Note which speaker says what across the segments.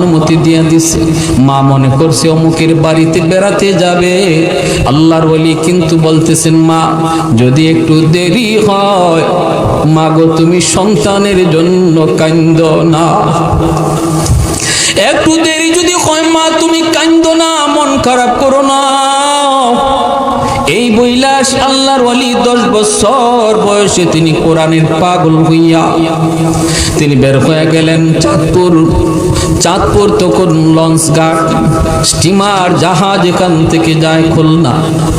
Speaker 1: অনুমতি দিয়ে দিছে। মা মনে করছে অমুকের বাড়িতে বেড়াতে যাবে। আল্লাহর ওলি কিন্তু বলতেছেন, মা যদি একটু দেরি হয়, মা গো তুমি সন্তানের জন্য কাঁদো না। একটু দেরি যদি হয় মা তুমি কাঁদো না, মন খারাপ করো না। এই বৈলাস আল্লাহর ওলি 10 বছর বয়সে তিনি কোরআনের পাগল হইয়া তিনি বের হয়ে গেলেন চাঁদপুর। তখন লঞ্চ ঘাট, স্টিমার, জাহাজ এখান থেকে যায়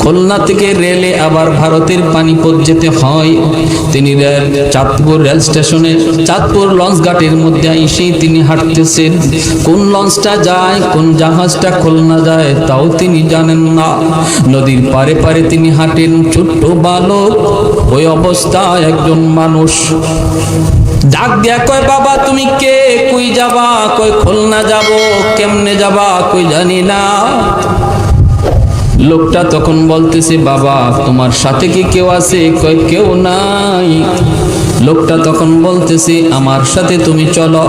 Speaker 1: খুলনা থেকে রেলে আবার ভারতের পানিপথ যেতে হয়। তিনি চাঁদপুর রেল স্টেশনে চাঁদপুর লঞ্চ ঘাটের মধ্যে এসেই তিনি হাঁটতেছেন। কোন লঞ্চটা যায়, কোন জাহাজটা খুলনা যায় তাও তিনি জানেন না। নদীর পারে পারে তিনি হাঁটেন, ছোট্ট বালক। ওই অবস্থায় একজন মানুষ ডাক দিয়া কয়, বাবা তুমি কে, কই যাবা? কই খুলনা যাব। কেমনে যাবা? কই জানি না। লোকটা তখন বলতেছে, বাবা তোমার সাথে কি কেউ আছে? কয় কেউ নাই। লোকটা তখন বলতেছে, আমার সাথে তুমি চলো,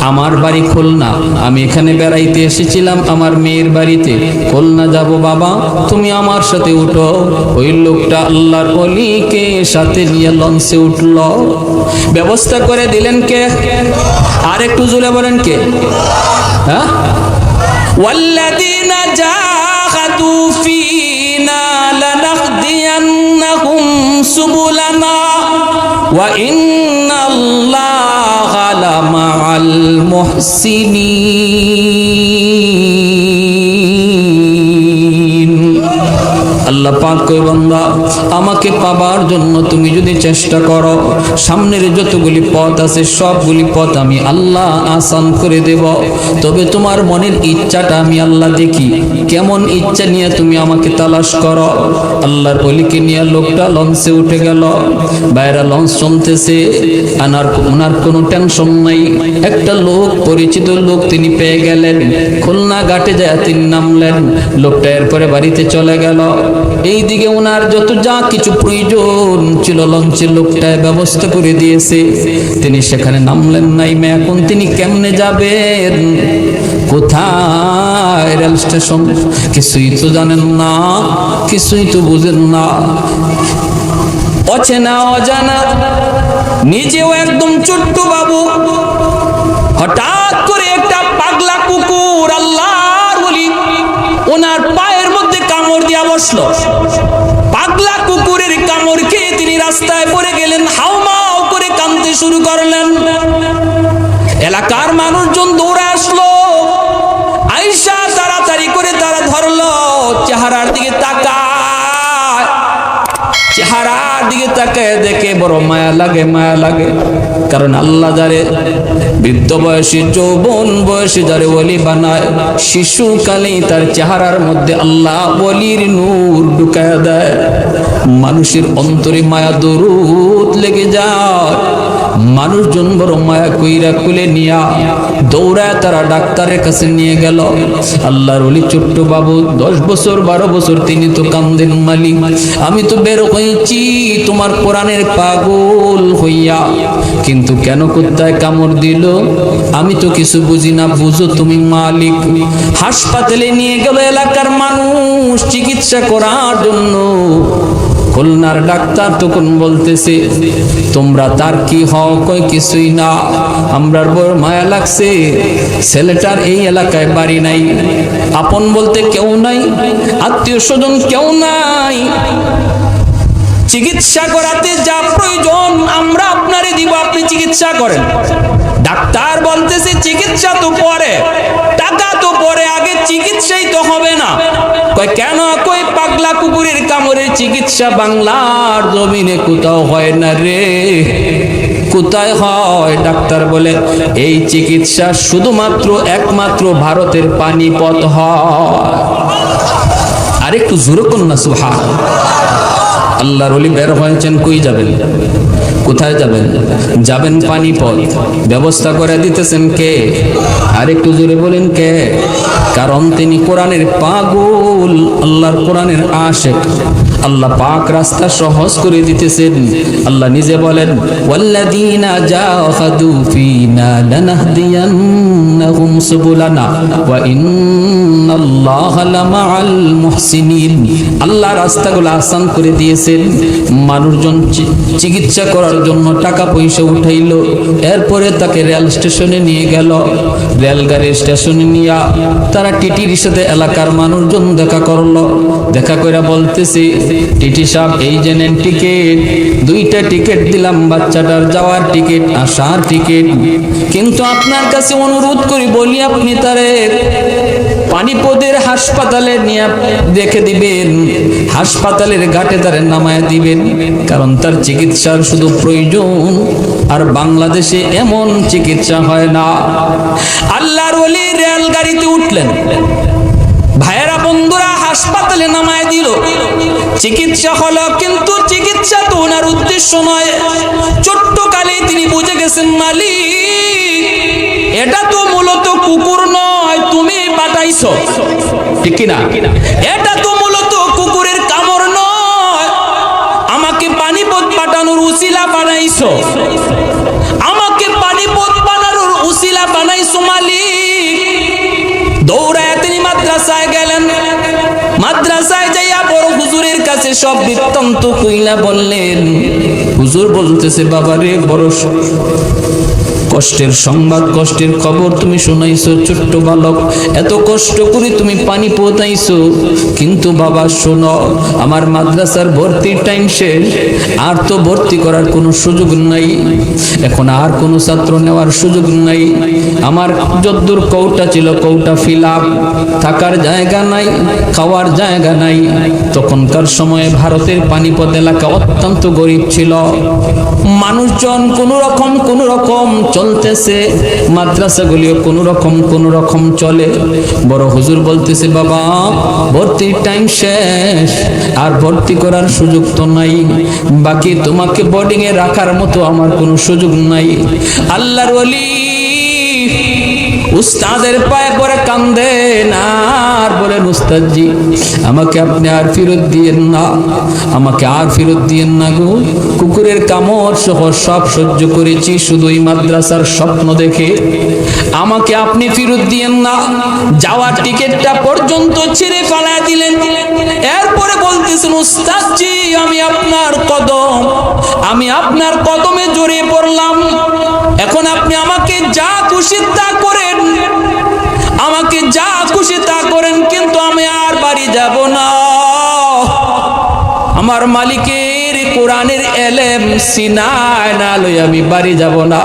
Speaker 1: আমার বাড়ি খুলনা, আমি এখানে বেড়াইতে এসেছিলাম আমার মেয়ের বাড়িতে, খুলনা যাব বাবা, তুমি আমার সাথে উঠো। ওই লোকটা আল্লাহর ওলিকে সাথে নিয়ে লঞ্চে উঠল। ব্যবস্থা করে দিলেন কে? আর একটু জোরে বলেন কে? হ্যাঁ, ওয়াল্লাযীনা জাহাদু ফীনা লানাহদিয়ান্নাহুম সুবুলানা ওয়া ইন্নাল্লাহা লামাআল মুহসিনিন। আল্লাহ পাক কই, বান্দা আমাকে পাবার জন্য তুমি যদি চেষ্টা করো, সামনের যতগুলি পথ আছে সবগুলি পথ আমি আল্লাহ আসান করে দেব। তবে তোমার মনের ইচ্ছাটা আমি আল্লাহ দেখি, কেমন ইচ্ছা নিয়ে তুমি আমাকে তালাশ করো। আল্লাহর ওলিকে নিয়ে লোকটা লঞ্চে উঠে গেল। বাইরে লঞ্চ চলতেছে, ওনার কোনো টেনশন নাই। একটা লোক, পরিচিত লোক তিনি পেয়ে গেলেন। খুলনা ঘাটে যায় তিনি নামলেন। লোকটা এরপরে বাড়িতে চলে গেল। এইদিকে ওনার যত যা কিছু প্রয়োজন ছিল লঞ্চের লোকটায় ব্যবস্থা করে দিয়েছে। তিনি সেখানে নামলেন নাই। এখন তিনি কেমনে যাবেন, কোথায় রেল স্টেশন, কিছুই তো জানেন না, কিছুই তো বুঝেন না। অচেনা অজানা, নিজেও একদম ছোট্ট বাবু। হঠাৎ করে একটা পাগলা কুকুর, আল্লাহর ওলি, ওনার পায়ের মধ্যে কামড় দিয়া বসলো। পাগলা কুকুরের কামড় খেয়ে তিনি রাস্তায় পড়ে গেলেন। হাউমাউ করে কাঁদতে শুরু করলেন। এলাকার মানুষজন দৌড়ে আসলো। আয়েশা তাড়াতাড়ি করে তারা ধরলো। চেহারার দিকে তাকায়, চেহারার দিকে তাকায় দেখে বড় মায়া লাগে, মায়া লাগে। কারণ আল্লাহ যারে বৃদ্ধ বয়সী, যৌবন বয়সে যারে ওলি বানায়, শিশুকালেই তার চেহারার মধ্যে আল্লাহ ওলির নূর ঢুকায় দেয়। মানুষের অন্তরে মায়া দরুদ লেগে যায়। মানুষজন বড় মায়া কইরা কুলে নিয়া দৌড়ায় তারা ডাক্তারের কাছে নিয়ে গেল। আল্লাহর ওলি ছোট্ট বাবু, 10 বছর 12 বছর তিনি তো কান্দেন, মালিক আমি তো বের হয়েছি তোমার কোরআনের পাগল হইয়া, কিন্তু কেন কোথায় কামড় দিল আমি তো কিছু বুঝি না, বুঝো তুমি মালিক। হাসপাতালে নিয়ে গেল এলাকার মানুষ চিকিৎসা করার জন্য। খুলনার ডাক্তার তখন বলতেছে, তোমরা তার কি হও? কই কিছুই না, আমরার বড় মায়া লাগছে, ছেলেটার এই এলাকায় বাড়ি নাই, আপন বলতে কেউ নাই, আত্মীয় স্বজন কেউ নাই, চিকিৎসা করাতে যা প্রয়োজন আমরা আপনারে দিব, আপনি চিকিৎসা করেন। ডাক্তার বলতেছে চিকিৎসা তো পরে, টাকা তো পরে, আগে চিকিৎসাই তো হবে না। কই কেন? কই পাগলা কুকুরের কামড়ের চিকিৎসা বাংলার জমিনে কোথাও হয় না রে। কোথায় হয়? ডাক্তার বলে এই চিকিৎসা শুধুমাত্র একমাত্র ভারতের পানিপথ হয়। আরেকটু জোরে করুন না সুবহানাল্লাহ। আল্লাহর ওলি বের হয়েছেন, কই যাবেন? কোথায় যাবেন? যাবেন পানিপথ। ব্যবস্থা করে দিতেছেন কে? আরেকটু জোরে বলেন কে? কারণ তিনি কোরআনের পাগল, আল্লাহর কোরআনের আশিক। আল্লাহ পাক রাস্তা সহজ করে দিতেছেন। আল্লাহ নিজে বলেন, ওয়াল্লাযীনা জাহাদু ফীনা লানাহদিয়ান্নাহুম সুবুলানা ওয়া ইন্নাল্লাহা লামাআল মুহসিনিন। আল্লাহ রাস্তাগুলো আসান করে দিয়েছেন। মানুষজন চিকিৎসা করার জন্য টাকা পয়সা উঠাইলো, এরপরে তাকে রেল স্টেশনে নিয়ে গেল। রেলগাড়ির স্টেশনে নিয়ে তারা টিটির সাথে এলাকার মানুষজন দেখা করলো। দেখা করে বলতেছে, টিটি সাহেব এই যে নেন টিকিট, 2টা টিকিট দিলাম, বাচ্চাটার যাওয়ার টিকিট, আসার টিকিট, কিন্তু আপনার কাছে অনুরোধ করি বলি আপনি তারে পানিপদের হাসপাতালে নিয়ে দেখে দিবেন, হাসপাতালের ঘাটে তারে নামায় দিবেন, কারণ তার চিকিৎসার শুধু প্রয়োজন, আর বাংলাদেশে এমন চিকিৎসা হয় না। আল্লাহর ওলি রেলগাড়িতে উঠলেন, ভাইয়েরা বন্ধুরা হাসপাতালে নামায় দিল, চিকিৎসা হলো, কিন্তু চিকিৎসা তো ওনার উদ্দেশ্য নয়। ছোট্ট কালে তিনি বুঝে গেছেন, মালিক এটা তো মূলত কুকুর নয়, তুমি পাঠাইছো, ঠিক কিনা? এটা তো মূলত কুকুরের কামড় নয়, আমাকে পানিপথ পাঠানোর উসিলা বানাইছো, আমাকে পানিপথ বানানোর উসিলা বানাইছো মালিক। দৌড়ায় তিনি মাদ্রাসায় গেলেন। মাদ্রাসায় যাইয়া বড় হুজুরের কাছে সব বৃত্তান্ত কইলা বললেন। হুজুর বলতেছে, বাবা রে, বড় কষ্টের সংবাদ, কষ্টের খবর তুমি শোনাইছো, ছোট্ট বালক, এত কষ্ট করে তুমি পানি পৌঁছাইছো, কিন্তু বাবা শোনো, আমার মাদ্রাসার ভর্তির টাইম শেষ, আর তো ভর্তি করার কোনো সুযোগ নাই, এখন আর কোনো ছাত্র নেওয়ার সুযোগ নাই, আমার যদ্দূর কৌটা ছিল কৌটা ফিল আপ, থাকার জায়গা নাই, খাওয়ার জায়গা নাই। তখনকার সময়ে ভারতের পানিপথ এলাকা অত্যন্ত গরিব ছিল, মানুষজন কোনো রকম চলতেছে, মাদ্রাসাগুলিও কোনো রকম চলে। বড় হুজুর বলতেছে, বাবা ভর্তির টাইম শেষ, আর ভর্তি করার সুযোগ তো নাই, বাকি তোমাকে বোর্ডিং এ রাখার মতো আমার কোনো সুযোগ নাই। আল্লাহর ওলি উস্তাদের পায়ে পড়ে কান্দেন আর বলেন, উস্তাদজি আমাকে আপনি আর ফেরত দিয়েন না, আমাকে আর ফেরত দিয়েন না গো, কুকুরের কামড় সহ সব সহ্য করেছি শুধু এই মাদ্রাসার স্বপ্ন দেখে, আমাকে আপনি ফেরত দিয়েন না। যাওয়ার টিকিটটা পর্যন্ত ছিঁড়ে ফেলা দিলেন। এরপরে বলতেছেন, উস্তাদজি আমি আপনার কদমে জড়িয়ে পড়লাম, এখন আপনি আমাকে যা খুশি তা করেন, আমাকে যা খুশি তা করেন, কিন্তু আমি আর বাড়ি যাব না। আমার মালিকের কোরআনের এলেম সিনায় না লই আমি বাড়ি যাব না।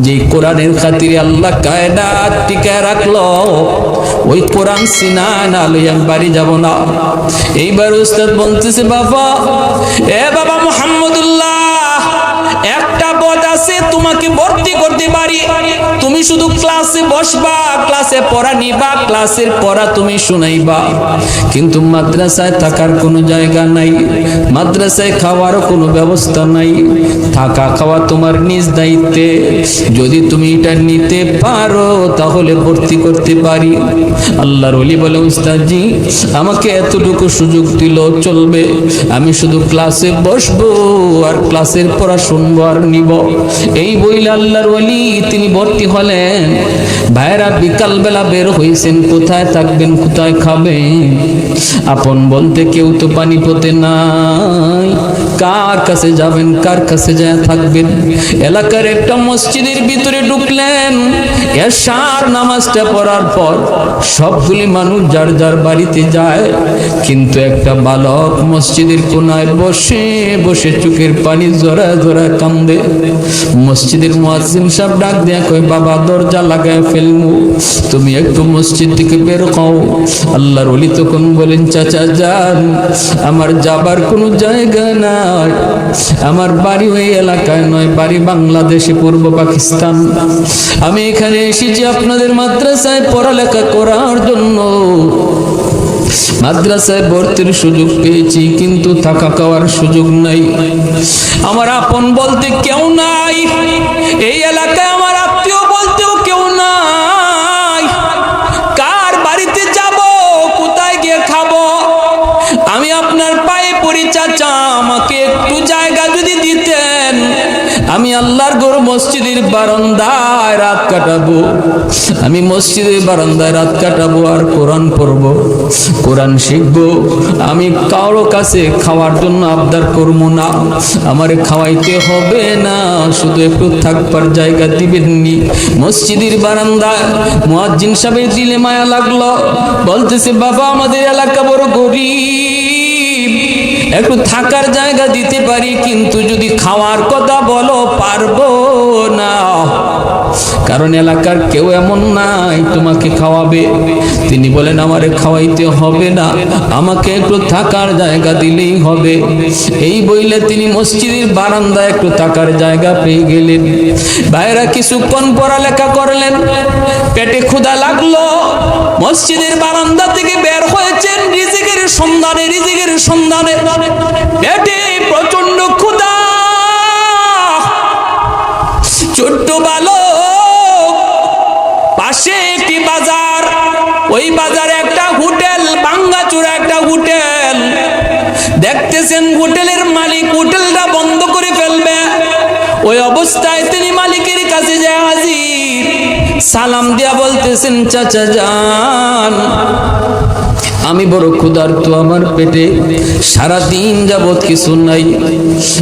Speaker 1: যে কোরআনের খাতিরে আল্লাহ কায়নাত টিকায় রাখলো, ওই কোরআন সিনায় না লই আমি বাড়ি যাব না। এইবার উস্তাদ বলতেছে, বাবা বাবা মুহাম্মদুল্লাহ, একটা পথ আছে, তোমাকে ভর্তি করতে পারি, তুমি শুধু ক্লাসে বসবা, ক্লাসে পড়া নিবা, ক্লাসের পড়া তুমি শুনাইবা, কিন্তু মাদ্রাসায় থাকার কোনো জায়গা নাই, মাদ্রাসায় খাওয়ারও কোনো ব্যবস্থা নাই, থাকা খাওয়া তোমার নিজ দায়িত্বে, যদি তুমি এটা নিতে পারো তাহলে ভর্তি করতে পারি। আল্লাহর ওলি বলে, উস্তাদজি আমাকে এতটুকু সুযোগ দিল চলবে, আমি শুধু ক্লাসে বসবো আর ক্লাসের পড়া শুনবো আর নিব। এই বইলে আল্লাহর ওলি তিনি ভর্তি হলেন। ভাইরা বিকাল বেলা বের হয়েছেন, কোথায় থাকবেন, কোথায় খাবেন, আপন বলতে কেউ তো পানিপথে নাই, কার কাছে যাবেন, কার কাছে যায় থাকবেন। এলাকার একটা মসজিদের ভিতরে ঢুকলেন। এশার নামাজটা পড়ার পর সবগুলি মানুষ যার যার বাড়িতে যায়, কিন্তু একটা বালক মসজিদের কোনায় বসে বসে চোখের পানি জোড়া জোড়া কান্দে। মসজিদের মুয়াজ্জিন সাহেব ডাক দেয়া কয়, বাবা দরজা লাগায় ফেলমু, তুমি একটু মসজিদ থেকে বের হও। আল্লাহর ওলি তখন বলেন, চাচা যান, আমার যাবার কোনো জায়গা নাই, আমার বাড়ি ওই এলাকায় নয়, বাড়ি বাংলাদেশে, পূর্ব পাকিস্তান। আমি এখানে এসেছি আপনাদের মাদ্রাসায় পড়ালেখা করার জন্য। মাদ্রাসায় ভর্তির সুযোগ পেয়েছি, কিন্তু থাকা খাওয়ার সুযোগ নাই, আমার আপন বলতে কেউ নাই, এই এলাকায় আমার আত্মীয় বলতেও কেউ নাই, কার বাড়িতে যাব, কোথায় গিয়ে খাবো? আমি আপনার পায়ে পড়ে মসজিদের বারান্দায় রাত কাটাবো, আমি মসজিদের বারান্দায় রাত কাটাবো আর কোরআন পড়বো, কোরআন শিখবো। আমি কারো কাছে খাওয়ার জন্য আবদার করবো না, আমারে খাওয়াইতে হবে না, শুধু একটু থাকবার জায়গা দিবেননি। মসজিদের বারান্দায় মুয়াজ্জিন সাহেবের দিলে মায়া লাগলো, বলতেছে বাবা আমাদের এলাকা বড় গরিব, একটু থাকার জায়গা দিতে পারি, কিন্তু যদি খাওয়ার কথা বলো পারবো না, কারণ এলাকার কেউ এমন নাই তোমাকে খাওয়াবে। তিনি বলেন আমারে খাওয়াইতে হবে না, আমাকে একটু থাকার জায়গা দিলেই হবে। এই বইলে তিনি মসজিদের বারান্দায় একটু থাকার জায়গা পেয়ে গেলেন। ভাইরা কিছুক্ষণ পড়ালেখা করলেন, পেটে ক্ষুধা লাগলো, মসজিদের বারান্দা থেকে বের হয়েছেন রিজিকের সন্ধানে, রিজিকের সন্ধানে। পেটে প্রচন্ড ক্ষুধা, ছোট্ট বালক, পাশে একটি বাজার, ওই বাজারে একটা হোটেল, ভাঙ্গাচোরা একটা হোটেল। দেখতেছেন হোটেলের মালিক হোটেলটা বন্ধ করে ফেলবে, ওই অবস্থায় তিনি মালিকের কাছে যায় হাজির, সালাম দিয়া বলতেছেন চাচা যান, আমি বড় ক্ষুধার্ত, আমার পেটে সারাদিন যাবৎ কিছু নাই,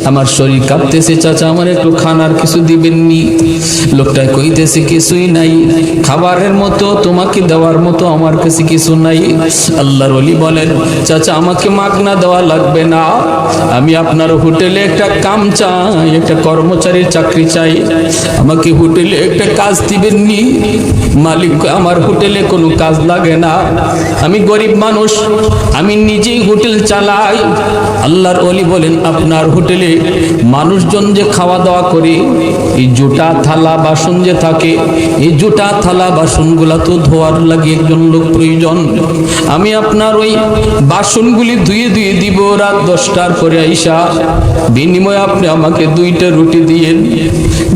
Speaker 1: আমার শরীর কাঁপতেছে, চাচা আমার একটু খানার কিছু দিবেননি? লোকটা কইতেছে কিছুই নাই, খাবারের মতো তোমাকে দেওয়ার মতো আমার কাছে কিছু নাই। আল্লাহর ওলি বলেন চাচা আমাকে মাগনা দেওয়া লাগবে না, আমি আপনার হোটেলে একটা কাম চাই, একটা কর্মচারীর চাকরি চাই, আমাকে হোটেলে একটা কাজ দিবেননি? মালিক আমার হোটেলে কোনো কাজ লাগে না, আমি গরিব মানুষ, আমি নিজেই হোটেল চালাই। আল্লাহর ওলি বলেন আপনার হোটেলে মানুষজন যে খাওয়া দাওয়া করে, এই জুটা থালা বাসন যে থাকে, এই জুটা থালা বাসনগুলা তো ধোয়ার লাগে একজন লোক প্রয়োজন, আমি আপনার ওই বাসনগুলি ধুয়ে ধুয়ে দিব রাত 10টার পরে আইসা, বিনিময়ে আপনি আমাকে 2টা রুটি দিয়েন।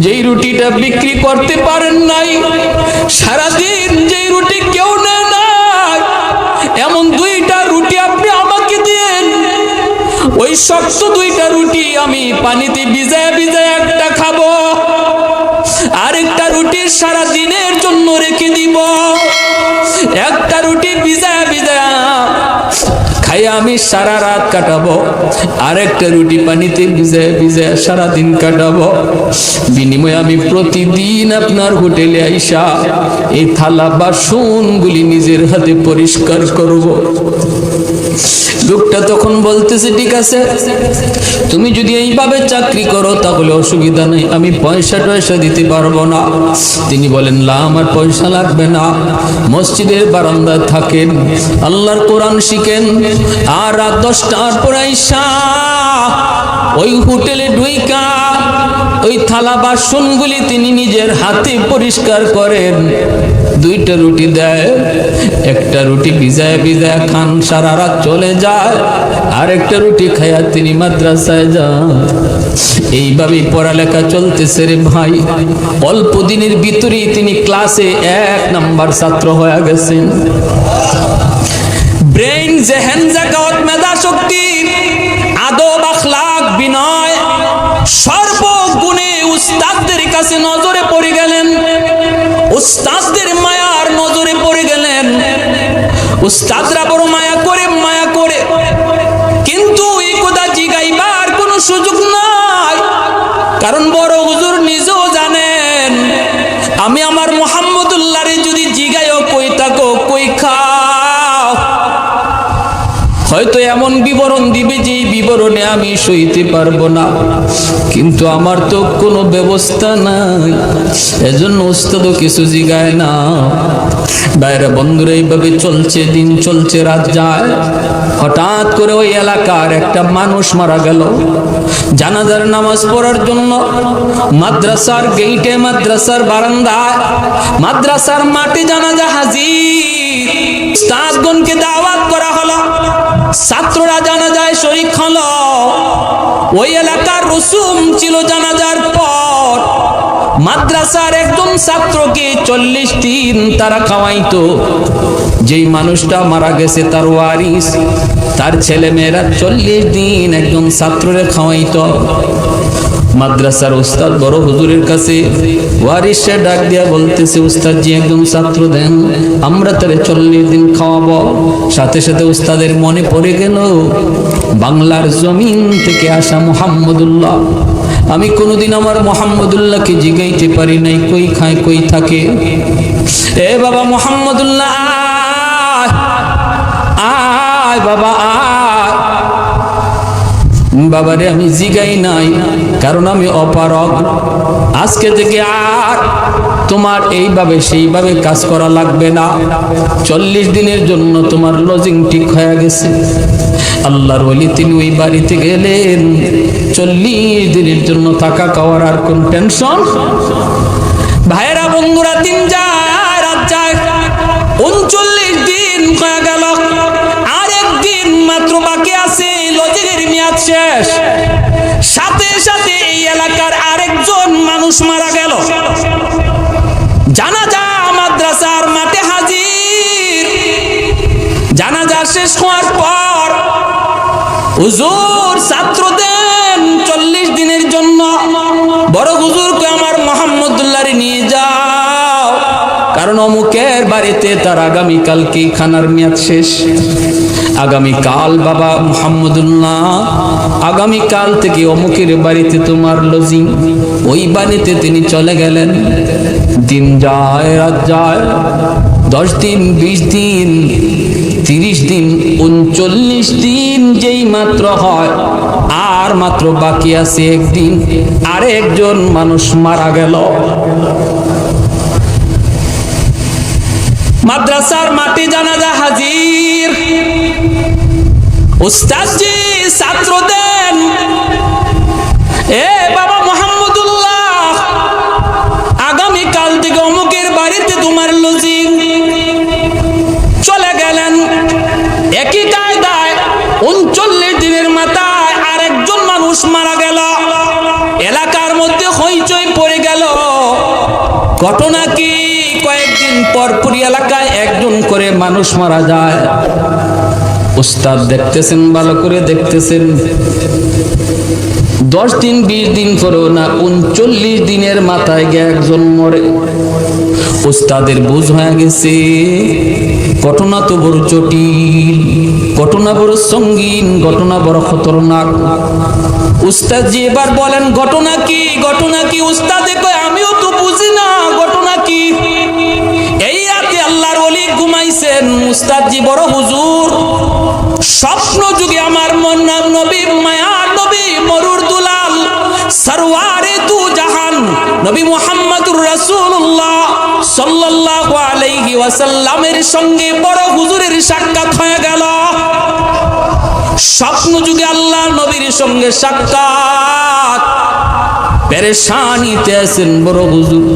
Speaker 1: যেই রুটিটা বিক্রি করতে পারেন নাই, সারাদিন যেই রুটি কেউ নেয় নাই, এমন 2টা রুটি আপনি আমাকে দিয়েন। ওই শক্ত 2টা রুটি আমি পানিতে ভিজায় ভিজায় একটা খাবো, আরেকটা রুটি সারা দিনের জন্য রেখে দিব। একটা রুটি ভিজায় ভিজায় খাইয়া আমি সারা রাত কাটাবো, আরেকটা রুটি পানিতে ভিজায় ভিজায় সারাদিন কাটাবো। বিনিময়ে আমি প্রতিদিন আপনার হোটেলে আইসা এই থালা বাসনগুলি নিজের হাতে পরিষ্কার করব। লোকটা তখন বলতেছে ঠিক আছে, তুমি যদি এইভাবে চাকরি করো তাহলে অসুবিধা নেই, আমি পয়সা টয়সা দিতে পারবো না। তিনি বলেন না আমার পয়সা লাগবে না, মসজিদের বারান্দায় থাকেন, আল্লাহর কোরআন শিখেন, আর রাত 10টার পর আইসা ওই হোটেলে ঢুইকা ওই থালা বাসনগুলি তিনি নিজের হাতে পরিষ্কার করেন। 2টা রুটি দেয়, একটা রুটি ভিজায় ভিজায় খান, সারা রাত চলে যায়, আর একটা রুটি খাইয়া তিনি মাদ্রাসায় যান। এইভাবেই পড়ালেখা চলতেছে রে ভাই। অল্প দিনের ভিতরেই তিনি ক্লাসে 1 নাম্বার ছাত্র হয়ে গেছেন। ব্রেইন, জেহেন, জাকাত, মেধা শক্তি, আদব, আখলাক, বিনয়, সর্বগুণে উস্তাদদের কাছে নজরে পড়ে গেলেন, উস্তাদদের মায়ার নজরে পড়ে গেলেন। উস্তাদরা বড় মায়া করে, কিন্তু এই কথা জিগাইবার কোনো সুযোগ নাই, কারণ বড় হুজুর নিজেও জানেন আমি আমার মুহাম্মদুল্লাহরে যদি জিগাইও কই থাকো কই খাও, হয়তো এমন বিবরণ দিবে যে বিবরণে আমি সইতে পারবো না, কিন্তু আমার তো কোনো ব্যবস্থা নাই, এজন্য উস্তাদও কিছু জিগায় না। বাইরে বন্ধুরা এইভাবে চলছে, দিন চলছে, রাত যায়। হঠাৎ করে ওই এলাকার একটা মানুষ মারা গেল। জানাজার নামাজ পড়ার জন্য মাদ্রাসার গেইটে, মাদ্রাসার বারান্দায়, মাদ্রাসার মাঠে জানাজা হাজির। উস্তাদগণকে দাওয়াত করা হলো, ছাত্ররা জানাজায় শরীক হলো। ওই এলাকার রসুম ছিল জানাজার পর মাদ্রাসার একজন ছাত্রকে 40 দিন তারা খাওয়াইতো। যেই মানুষটা মারা গেছে তার ওয়ারিস, তার ছেলে মেয়েরা 40 দিন একজন ছাত্ররে খাওয়াইতো। মাদ্রাসার উস্তাদ বড় হুজুরের কাছে ওয়ারিস সে ডাক দিয়া বলতেছে, উস্তাদ জি একজন ছাত্র দেন, আমরা তারে 40 দিন খাওয়াবো। সাথে সাথে উস্তাদের মনে পড়ে গেল বাংলার জমিন থেকে আসা মুহাম্মদুল্লাহ। আমি কোনোদিন আমার মুহাম্মদুল্লাহকে জিগাইতে পারি নাই কই খায় কই থাকে। এ বাবা মুহাম্মদুল্লাহ আয় বাবা আয়। বাবারে আমি জিগাই নাই, কারণ আমি অপারগ। আজকে থেকে আর তোমার এইভাবে সেইভাবে কাজ করা লাগবে না। 40 দিনের জন্য তোমার লজিং ঠিক হয়ে গেছে। আল্লাহর ওলি তিনি ওই বাড়িতে গেলেন। 40 দিনের জন্য থাকা খাওয়ার আর কোন টেনশন। ভাইরা বন্ধুরা, দিন যায় রাত যায়, 39 দিন হয়ে গেল। আর একদিন মাত্র বাকি আছে, লজিংয়ের মেয়াদ শেষ। সাথে সাথে এই এলাকার আরেকজন মানুষ মারা গেল। জানাজা মাদ্রাসার মাঠে হাজির। জানাজা শেষ হওয়ার পর হুজুর ছাত্র দেন 40 দিনের জন্য। বড় হুজুরকে আমার মুহাম্মদুল্লাহরে নিয়ে যাও, কারণ অমুকের বাড়িতে তার আগামীকালকে খানার মেয়াদ শেষ। আগামীকাল বাবা মুহাম্মদুল্লাহ, আগামীকাল থেকে অমুকের বাড়িতে তোমার লজিং। ওই বাড়িতে তিনি চলে গেলেন। দিন যায় রাত যায়, 10 দিন 20 দিন 30 দিন 39 দিন যেই মাত্র হয়, আর মাত্র বাকি আছে একদিন। আরেকজন মানুষ মারা গেল। মাদ্রাসার মাঠে জানাজা হাজির। উস্তাদ জি ছাত্র দেন, এ বাবা মুহাম্মদুল্লাহ, আগামীকাল থেকে অমুকের বাড়িতে তোমার লজিং। চলে গেলেন। একই কায়দায় 39 দিনের মাথায় আরেকজন মানুষ মারা গেল। এলাকার মধ্যে হইচই পড়ে গেল। ঘটনা কি, কয়েকদিন পর পুরি এলাকায় একজন করে মানুষ মারা যায়। উস্তাদ দেখতেছেন, ভালো করে দেখতেছেন। 10 দিন 20 দিন করেও না, 39 দিনের মাথায় গিয়ে একজন মরে। উস্তাদের বুঝ হয়ে গেছে ঘটনা তো বড় জটিল, ঘটনা বড় সঙ্গীন, ঘটনা বড় খতরনাক। উস্তাদ জি এবার বলেন ঘটনা কি, ঘটনা কি? উস্তাদে কয় আমিও তো বুঝি না ঘটনা কি। এই রাতে আল্লাহর ওলি ঘুমাইছেন। উস্তাদ জি বড় হুজুর, স্বপ্ন যুগে আমার মন্নার নবী, মায়ার নবী, মরুর দুলাল, সরওয়ারে তু জাহান নবী মুহাম্মদুর রাসূলুল্লাহ সাল্লাল্লাহু আলাইহি ওয়াসাল্লামের সঙ্গে বড় হুজুরের সাক্ষাৎ হয়ে গেল। স্বপ্ন যুগে আল্লাহর নবীর সঙ্গে সাক্ষাৎ। পেরেশানিতে আছেন বড় হুজুর।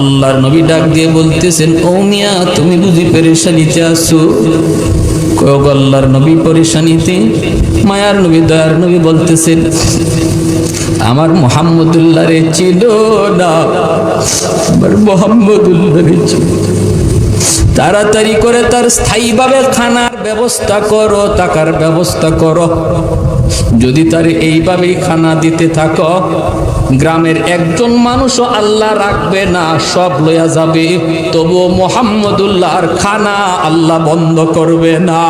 Speaker 1: আল্লাহর নবী ডাক দিয়ে বলতেছেন, ও মিয়া তুমি বুঝি পেরেশানিতে আছো? কয় আল্লাহর নবী পেরেশানিতে? মায়ার নবী, দয়ার নবী বলতেছেন, আমার মুহাম্মদুল্লাহরে চিনো না? আমার মুহাম্মদুল্লাহরে চিনো? তাড়াতাড়ি করে তার স্থায়ীভাবে খানার ব্যবস্থা করো, টাকার ব্যবস্থা করো। যদি তার এইভাবেই খানা দিতে থাকো, গ্রামের একজন মানুষও আল্লাহ রাখবে না, সব লইয়া যাবে, তবুও মুহাম্মদুল্লাহর খানা আল্লাহ বন্ধ করবে না।